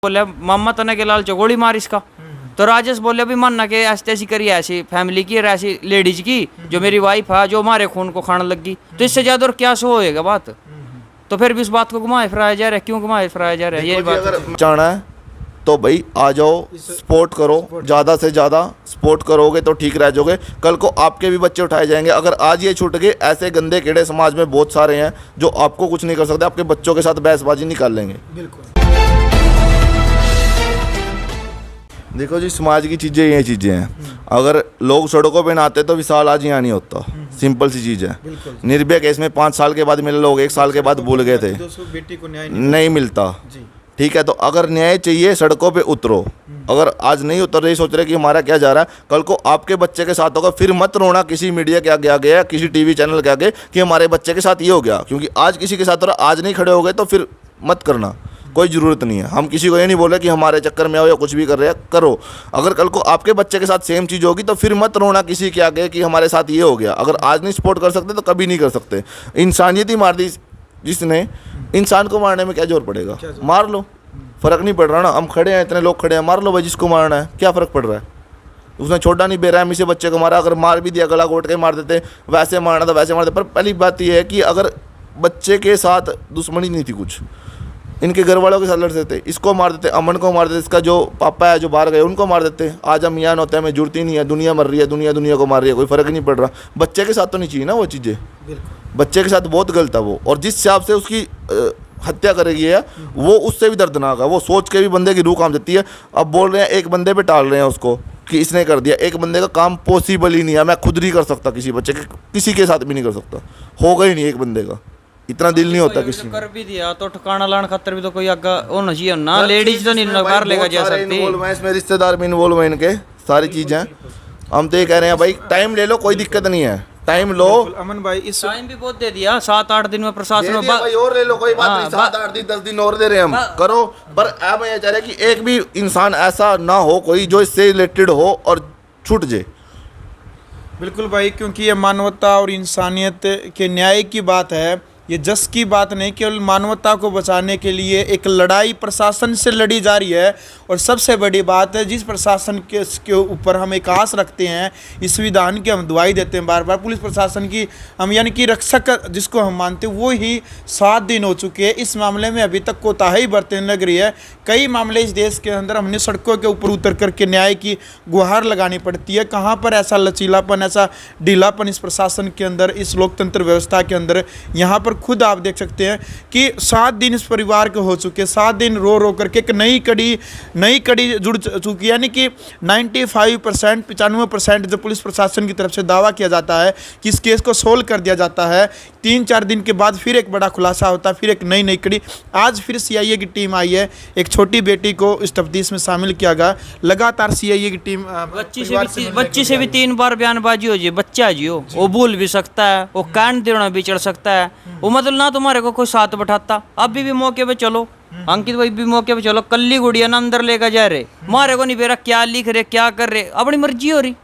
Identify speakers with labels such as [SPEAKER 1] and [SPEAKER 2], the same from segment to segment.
[SPEAKER 1] बोले मामा तने के लाल चौगोड़ी मार इसका। तो राजेश बोले अभी मानना कि ऐसी करी ऐसी फैमिली की और ऐसी लेडीज की जो मेरी वाइफ है जो हमारे खून को खाने लगी, तो इससे ज्यादा और क्या सो होएगा बात। तो फिर भी इस बात को घुमाए फिराया जा रहा है, क्यों घुमाए फिराया जा रहा है? यही बात
[SPEAKER 2] अगर चाहना है तो भाई आ जाओ, सपोर्ट करो, ज़्यादा से ज़्यादा सपोर्ट करोगे तो ठीक रह जाओगे। कल को आपके भी बच्चे उठाए जाएंगे। अगर आज ये छूट गए, ऐसे गंदे कीड़े समाज में बहुत सारे हैं जो आपको कुछ नहीं कर सकते, आपके बच्चों के साथ बहसबाजी निकाल लेंगे।
[SPEAKER 3] बिल्कुल।
[SPEAKER 2] देखो जी, समाज की चीज़ें ये चीज़ें हैं। अगर लोग सड़कों पे नहाते तो विशाल आज यहाँ नहीं होता। सिंपल सी चीज़ है। निर्भया केस में 5 साल के बाद मिले लोग, 1 साल के बाद भूल गए थे,
[SPEAKER 3] बेटी को न्याय
[SPEAKER 2] नहीं मिलता। ठीक है, तो अगर न्याय चाहिए सड़कों पे उतरो। अगर आज नहीं उतर रही, सोच रहे कि हमारा क्या जा रहा है, कल को आपके बच्चे के साथ होगा, फिर मत रोना किसी मीडिया के आगे आ गया, किसी टीवी चैनल के आगे कि हमारे बच्चे के साथ ये हो गया। क्योंकि आज किसी के साथ हो रहा, आज नहीं खड़े हो गए तो फिर मत करना, कोई ज़रूरत नहीं है। हम किसी को ये नहीं बोले कि हमारे चक्कर में आओ या कुछ भी कर रहे हैं, करो। अगर कल को आपके बच्चे के साथ सेम चीज़ होगी तो फिर मत रोना किसी के आगे कि हमारे साथ ये हो गया। अगर आज नहीं सपोर्ट कर सकते तो कभी नहीं कर सकते। इंसानियत ही मार दी जिसने, इंसान को मारने में क्या जोर पड़ेगा? मार लो, फ़र्क नहीं पड़ रहा ना। हम खड़े हैं, इतने लोग खड़े हैं, मार लो भाई जिसको मारना है, क्या फ़र्क पड़ रहा है? उसने छोटा नहीं बेरहमी से बच्चे को मारा। अगर मार भी दिया, गला घोट के मार देते, वैसे मारना तो वैसे मार देते। पर पहली बात यह है कि अगर बच्चे के साथ दुश्मनी नहीं थी, कुछ इनके घर वालों के साथ लड़ देते, इसको मार देते, अमन को मार देते, इसका जो पापा है जो बाहर गए उनको मार देते। आज हम यहाँ होते हैं, हमें जरूरत ही नहीं है, दुनिया मर रही है, दुनिया को मार रही है, कोई फ़र्क नहीं पड़ रहा। बच्चे के साथ तो नहीं चाहिए ना वो चीज़ें, बच्चे के साथ बहुत गलत है वो। और जिस हिसाब से उसकी हत्या करेगी है वो उससे भी दर्दनाक है। वो सोच के भी बंदे की रूह काम जाती है। अब बोल रहे हैं एक बंदे पे टाल रहे हैं उसको कि इसने कर दिया। एक बंदे का काम पॉसिबल ही नहीं है। मैं खुद नहीं कर सकता, किसी बच्चे के किसी के साथ भी नहीं कर सकता, होगा ही नहीं। एक बंदे का इतना दिल नहीं होता किसी
[SPEAKER 1] कर भी दिया तो ठिकाना लाने खातर भी तो कोई आगे होना चाहिए ना। लेडीज तो नहीं बाहर लेकर जा सकती।
[SPEAKER 2] इसमें रिश्तेदार भी इन्वॉल्व है, इनके सारी चीज़ें। हम तो ये कह रहे हैं भाई टाइम ले लो, कोई दिक्कत नहीं है, टाइम लो।
[SPEAKER 3] अमन भाई इस
[SPEAKER 1] टाइम भी बहुत दे दिया, 7-8 दिन में प्रशासन में
[SPEAKER 2] भाई और ले लो, कोई बात नहीं। 7-8 दिन 10 दिन और दे रहे हैं हम, करो। पर अब ये चाह रहे कि एक भी इंसान ऐसा ना हो कोई जो इससे रिलेटेड हो और छूट जाए।
[SPEAKER 3] बिल्कुल भाई, क्योंकि ये मानवता और इंसानियत के न्याय की बात है, ये जस की बात नहीं। केवल मानवता को बचाने के लिए एक लड़ाई प्रशासन से लड़ी जा रही है। और सबसे बड़ी बात है, जिस प्रशासन के ऊपर हम एक आस रखते हैं, इस विधान की हम दुआई देते हैं बार बार, पुलिस प्रशासन की हम यानी कि रक्षक जिसको हम मानते हैं, वो ही 7 दिन हो चुके हैं। इस मामले में अभी तक कोताही बरतने लग रही है। कई मामले इस देश के अंदर हमने सड़कों के ऊपर उतर करके न्याय की गुहार लगानी पड़ती है। कहाँ पर ऐसा लचीलापन, ऐसा ढीलापन इस प्रशासन के अंदर, इस लोकतंत्र व्यवस्था के अंदर। यहाँ पर खुद आप देख सकते हैं कि 7 दिन इस परिवार के हो चुके, 7 दिन रो रो करके एक नई कड़ी जुड़ चुकी है। यानी कि 95%, 95% जो पुलिस प्रशासन की तरफ से दावा किया जाता है कि इस केस को सोल्व कर दिया जाता है, 3-4 दिन के बाद फिर एक बड़ा खुलासा होता है, फिर एक नई कड़ी। आज फिर सीआईए की टीम आई है, एक छोटी बेटी को इस तफ्तीश में शामिल किया गया। लगातार सीआईए की टीम
[SPEAKER 1] बच्ची से भी 3 बार बयानबाजी हो जी, बच्चा जी हो, वो भूल भी सकता है, वो कान देना भी चढ़ सकता है। वो मतलब ना तुम्हारे को कोई साथ बैठाता। अभी भी मौके पे चलो, अंकित भाई भी मौके पे चलो, कल्ली गुड़िया ना अंदर लेकर जा रहे, मारे को नहीं बेरा क्या लिख रहे क्या कर रहे, अपनी मर्जी हो रही।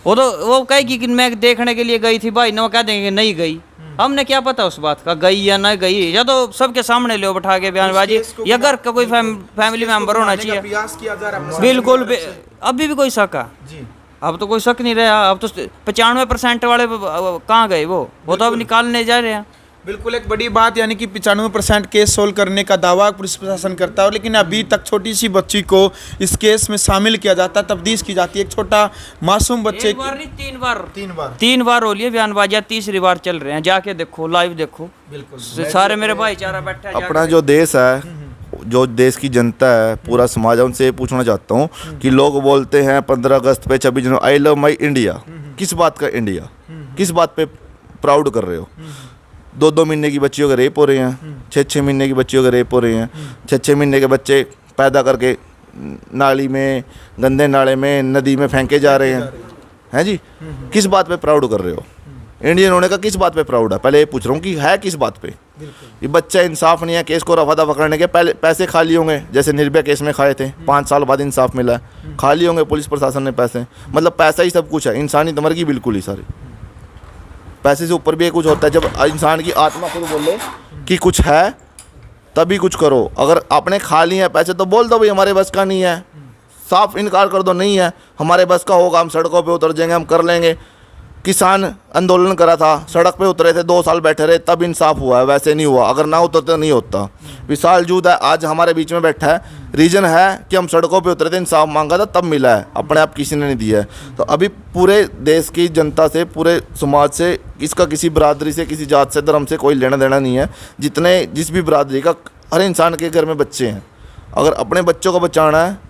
[SPEAKER 1] वो तो वो कहेगी कि मैं देखने के लिए गई थी भाई, ना वो कह देंगे नहीं गई। हमने क्या पता उस बात का, गई या ना गई। या तो सबके सामने ले बैठा के बयानबाजी, या घर का कोई फैमिली मेंबर होना चाहिए। बिल्कुल, अभी भी कोई शक है? अब तो कोई शक नहीं रहा। अब तो 95% वाले कहाँ गए? वो तो अब निकालने जा रहे हैं।
[SPEAKER 3] बिल्कुल, एक बड़ी बात, यानी कि 95% केस सोल्व करने का दावा पुलिस प्रशासन करता है, लेकिन अभी तक छोटी सी बच्ची को इस केस में शामिल किया जाता है, तफ्तीश की जाती है। एक छोटा मासूम बच्चे, 3 बार हो लिए बयानबाजियां, 3री बार चल रहे हैं। जाके देखो, लाइव देखो। बिल्कुल, सारे मेरे भाईचारा बैठा है।
[SPEAKER 2] अपना जो देश है, जो देश की जनता है, पूरा समाज है, उनसे ये पूछना चाहता हूँ कि लोग बोलते हैं 15 अगस्त पे, 26 जनवरी, आई लव माई इंडिया। किस बात का इंडिया? किस बात पे प्राउड कर रहे हो? 2-2 महीने की बच्चियों के रेप हो रहे हैं, 6-6 महीने की बच्चियों के रेप हो रहे हैं, 6-6 महीने के बच्चे पैदा करके नाली में, गंदे नाले में, नदी में फेंके जा रहे हैं जी। किस बात पे प्राउड कर रहे हो? इंडियन होने का किस बात पे प्राउड है? पहले ये पूछ रहा हूँ कि है किस बात पे? ये बच्चा इंसाफ नहीं है, केस को रफा दफा करने के पहले पैसे खा लिए होंगे, जैसे निर्भया केस में खाए थे, 5 साल बाद इंसाफ मिला है, खा लिए होंगे पुलिस प्रशासन ने पैसे। मतलब पैसा ही सब कुछ है, इंसानियत मर गई बिल्कुल ही सारी। पैसे से ऊपर भी कुछ होता है। जब इंसान की आत्मा खुद बोले कि कुछ है तभी कुछ करो। अगर आपने खा लिए हैं पैसे तो बोल दो भाई हमारे बस का नहीं है, साफ इनकार कर दो नहीं है हमारे बस का, होगा हम सड़कों पे उतर जाएंगे, हम कर लेंगे। किसान आंदोलन करा था, सड़क पे उतरे थे, 2 साल बैठे रहे, तब इंसाफ हुआ है, वैसे नहीं हुआ। अगर ना उतरते तो नहीं होता। विशाल जूद है आज हमारे बीच में बैठा है, रीजन है कि हम सड़कों पे उतरे थे, इंसाफ मांगा था, तब मिला है, अपने आप किसी ने नहीं दिया है। तो अभी पूरे देश की जनता से, पूरे समाज से, इसका किसी बिरादरी से, किसी जात से, धर्म से कोई लेना देना नहीं है। जिस भी बिरादरी का, हर इंसान के घर में बच्चे हैं। अगर अपने बच्चों को बचाना है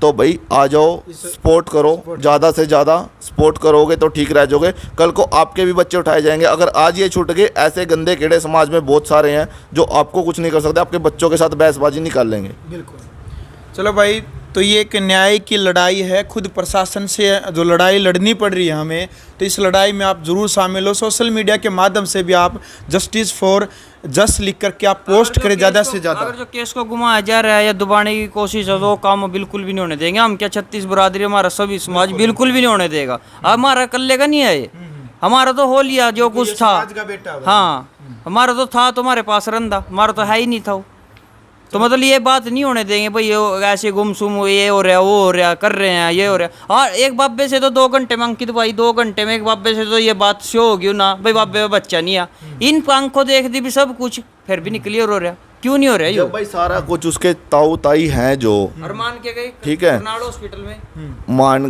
[SPEAKER 2] तो भाई आ जाओ, सपोर्ट करो, ज़्यादा से ज़्यादा सपोर्ट करोगे तो ठीक रह जाओगे। कल को आपके भी बच्चे उठाए जाएंगे। अगर आज ये छूट गए, ऐसे गंदे कीड़े समाज में बहुत सारे हैं जो आपको कुछ नहीं कर सकते, आपके बच्चों के साथ बहसबाजी निकाल लेंगे।
[SPEAKER 3] बिल्कुल। चलो भाई, तो ये एक न्याय की लड़ाई है, खुद प्रशासन से जो लड़ाई लड़नी पड़ रही है हमें, तो इस लड़ाई में आप ज़रूर शामिल हो। सोशल मीडिया के माध्यम से भी आप जस्टिस फॉर जस्ट लिख करके आप पोस्ट करें ज़्यादा से ज़्यादा।
[SPEAKER 1] अगर जो केस को घुमाया जा रहा है या दबाने की कोशिश है, तो वो काम बिल्कुल भी नहीं होने देंगे हम। क्या 36 बरादरी, हमारा सभी समाज बिल्कुल भी नहीं होने देगा। हमारा कल्ले का नहीं है ये, हमारा तो हो लिया जो कुछ था। हाँ, हमारा तो था, तुम्हारे पास रंदा, हमारा तो है ही नहीं था वो। तो मतलब ये बात नहीं होने देंगे भाई, ये ऐसे गुमसुम ये हो रहा, वो हो रहा, कर रहे हैं, ये हो रहा। और एक बाबे से तो 2 घंटे में, अंकित भाई 2 घंटे में एक बाबे से तो ये बात शो होगी ना भाई, बाबे में बच्चा नहीं आ। इन आंखों देख दी भी सब कुछ, फिर भी नहीं क्लियर हो रहा। क्यों नहीं हो रहा है
[SPEAKER 2] भाई? सारा कुछ उसके ताऊ ताई हैं जो,
[SPEAKER 1] और मान के गए,
[SPEAKER 2] ठीक है,
[SPEAKER 1] हॉस्पिटल में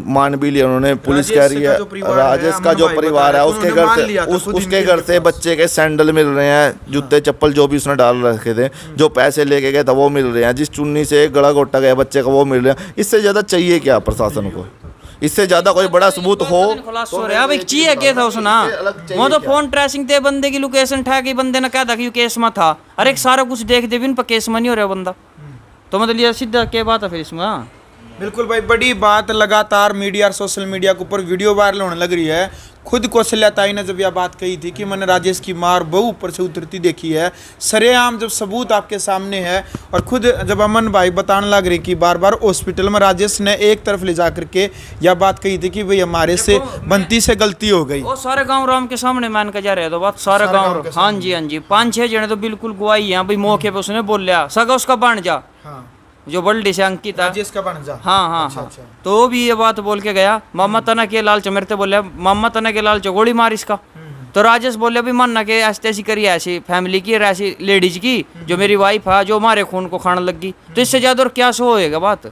[SPEAKER 2] मान भी लिया उन्होंने। पुलिस कह रही है राजेश का जो परिवार है उसके घर से बच्चे के सैंडल मिल रहे हैं, जूते चप्पल जो भी उसने डाल रखे थे, जो पैसे लेके गए था वो मिल रहे हैं, जिस चुन्नी से गला घोटा गया बच्चे का वो मिल रहा है। इससे ज्यादा चाहिए क्या प्रशासन को? इससे ज्यादा कोई बड़ा सबूत हो
[SPEAKER 1] तो भाई चाहिए क्या था उसना? वो तो फोन ट्रेसिंग थे, बंदे की लोकेशन ठा के बंदे ने कहा था कि केस में था। अरे सारा कुछ देख दे, पर केस में नहीं हो रहा बंदा, तो मतलब ये सीधा क्या बात है फिर इसमें?
[SPEAKER 3] बिल्कुल भाई, बड़ी बात। लगातार मीडिया और सोशल मीडिया के ऊपर वीडियो वायरल होने लग रही है। खुद कौशल्या ताई ने जब यह बात कही थी कि मैंने राजेश की मार बहू ऊपर से उतरती देखी है, सरेआम जब सबूत आपके सामने है, और खुद जब अमन भाई बताने लग रहे कि बार बार हॉस्पिटल में राजेश ने एक तरफ ले जा करके यह बात कही थी कि भाई हमारे से बनती से गलती हो गई।
[SPEAKER 1] वो सारे गाँव राम के सामने मान के जा रहे तो बात, सारे गाँव। हाँ जी, हाँ जी, 5-6 जने तो बिल्कुल गवाही है भाई, मौके पे उसने बोल लिया, सगा उसका बन जा, जो बल्डी से अंकित है
[SPEAKER 3] जिसका बन जा।
[SPEAKER 1] हाँ हाँ हाँ। तो वो भी ये बात बोल के गया, मामा तना के लालच मेरे तो बोले, मामा तना के लालच गोली मार इसका। तो राजेश बोले भी मानना के ऐसी करी, ऐसी फैमिली की, ऐसी लेडीज की जो मेरी वाइफ है, जो हमारे खून को खाने लगी, तो इससे ज्यादा और क्या सो होएगा बात?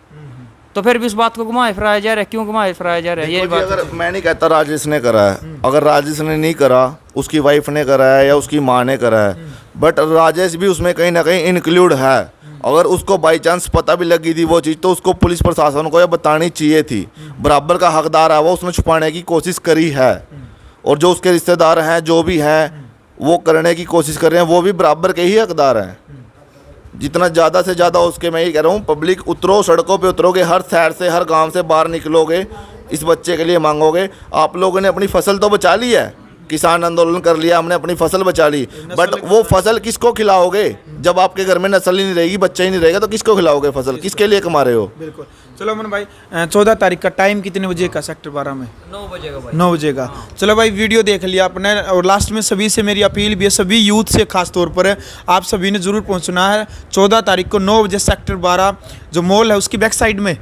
[SPEAKER 1] तो फिर भी इस बात को घुमाए फिराया जा रहा है। क्यों घुमाए फिराया जा रहा है? ये बात
[SPEAKER 2] अगर मैं नहीं कहता राजेश ने करा है, अगर राजेश ने नहीं करा, उसकी वाइफ ने करा है या उसकी माँ ने करा है, बट राजेश भी उसमें कहीं ना कहीं इंक्लूड है। अगर उसको बाई चांस पता भी लगी थी वो चीज़, तो उसको पुलिस प्रशासन को यह बतानी चाहिए थी। बराबर का हकदार है वो, उसने छुपाने की कोशिश करी है, और जो उसके रिश्तेदार हैं, जो भी हैं, वो करने की कोशिश कर रहे हैं, वो भी बराबर के ही हकदार हैं। जितना ज़्यादा से ज़्यादा उसके, मैं ये कह रहा हूँ, पब्लिक उतरो, सड़कों पे उतरोगे, हर शहर से, हर गांव से बाहर निकलोगे, इस बच्चे के लिए मांगोगे। आप लोगों ने अपनी फसल तो बचा ली है, किसान आंदोलन कर लिया, हमने अपनी फसल बचा ली, बट वो फसल किसको खिलाओगे? जब आपके घर में नस्ल ही नहीं रहेगी, बच्चा ही नहीं रहेगा, तो किसको खिलाओगे फसल? किसके लिए कमा रहे हो?
[SPEAKER 3] बिल्कुल। चलो अमन भाई, 14 तारीख का टाइम कितने बजे का सेक्टर 12 में?
[SPEAKER 1] 9 बजे का भाई।
[SPEAKER 3] 9 बजे का। चलो भाई, वीडियो देख लिया आपने, और लास्ट में सभी से मेरी अपील भी है, सभी यूथ से खास तौर पर आप सभी ने जरूर पहुंचना है। 14 तारीख को 9 बजे सेक्टर 12 जो मॉल है उसकी बैक साइड में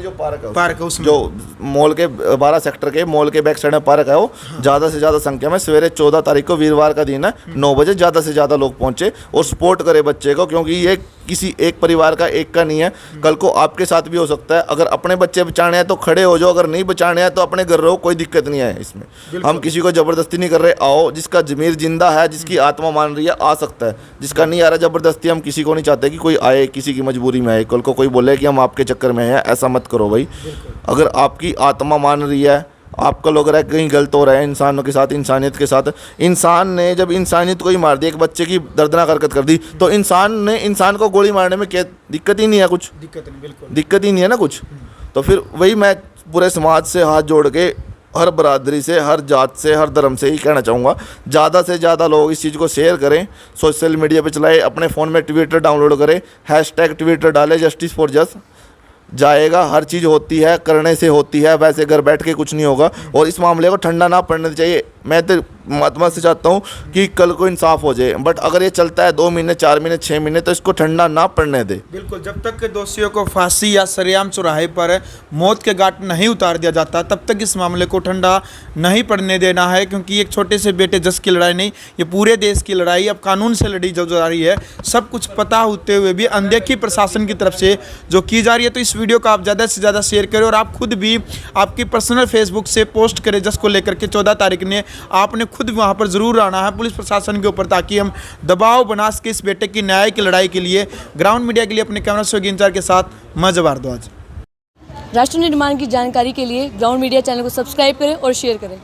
[SPEAKER 2] जो
[SPEAKER 3] पार्क है उसमें,
[SPEAKER 2] जो मॉल के 12 सेक्टर के मॉल के बैक साइड में पार्क है, वो ज़्यादा से ज़्यादा संख्या में सवेरे 14 तारीख को वीरवार का दिन है, 9 बजे ज़्यादा से ज़्यादा लोग पहुँचे और सपोर्ट करे बच्चे को, क्योंकि ये किसी एक परिवार का, एक का नहीं है। कल को आपके साथ भी हो सकता है। अगर अपने बच्चे बचाने हैं तो खड़े हो जाओ, अगर नहीं बचाने हैं तो अपने घर रहो, कोई दिक्कत नहीं है इसमें। हम किसी को ज़बरदस्ती नहीं कर रहे। आओ, जिसका ज़मीर जिंदा है, जिसकी आत्मा मान रही है, आ सकता है। जिसका नहीं आ रहा ज़बरदस्ती, हम किसी को नहीं चाहते कि कोई आए, किसी की मजबूरी में आए। कल को कोई बोले कि हम आपके चक्कर में हैं, ऐसा मत करो भाई। अगर आपकी आत्मा मान रही है, आपका लग रहा है कहीं गलत हो रहा है इंसानों के साथ, इंसानियत के साथ, इंसान ने जब इंसानियत को ही मार दिया, एक बच्चे की दर्दनाक हरकत कर दी, तो इंसान को गोली मारने में क्या दिक्कत ही नहीं है? कुछ
[SPEAKER 3] दिक्कत नहीं, बिल्कुल
[SPEAKER 2] दिक्कत ही नहीं है ना कुछ। तो फिर वही मैं पूरे समाज से हाथ जोड़ के, हर बरादरी से, हर जात से, हर धर्म से ही कहना चाहूँगा, ज़्यादा से ज़्यादा लोग इस चीज़ को शेयर करें, सोशल मीडिया पे चलाएं, अपने फ़ोन में ट्विटर डाउनलोड करें, हैशटैग ट्विटर डालें, जस्टिस फॉर जस्ट जाएगा। हर चीज़ होती है, करने से होती है, वैसे घर बैठ के कुछ नहीं होगा। और इस मामले को ठंडा ना पड़ना चाहिए। मैं तो महात्मा से चाहता हूँ कि कल को इंसाफ हो जाए, बट अगर ये चलता है 2 महीने 4 महीने 6 महीने तो इसको ठंडा ना पड़ने दे।
[SPEAKER 3] बिल्कुल, जब तक के दोषियों को फांसी या सरेआम चौराहे पर मौत के घाट नहीं उतार दिया जाता तब तक इस मामले को ठंडा नहीं पड़ने देना है, क्योंकि एक छोटे से बेटे जस की लड़ाई नहीं, ये पूरे देश की लड़ाई अब कानून से लड़ी जो जा रही है। सब कुछ पता होते हुए भी अनदेखी प्रशासन की तरफ से जो की जा रही है। तो इस वीडियो को आप ज़्यादा से ज़्यादा शेयर करें और आप खुद भी आपकी पर्सनल फेसबुक से पोस्ट करें जस को लेकर के 14 तारीख ने आपने खुद वहाँ पर ज़रूर आना है पुलिस प्रशासन के ऊपर, ताकि हम दबाव बना सके इस बेटे की न्याय की लड़ाई के लिए। ग्राउंड मीडिया के लिए अपने कैमरा सहयोगी इंचार्ज के साथ मैं जवाहर भारद्वाज।
[SPEAKER 4] राष्ट्र निर्माण की जानकारी के लिए ग्राउंड मीडिया चैनल को सब्सक्राइब करें और शेयर करें।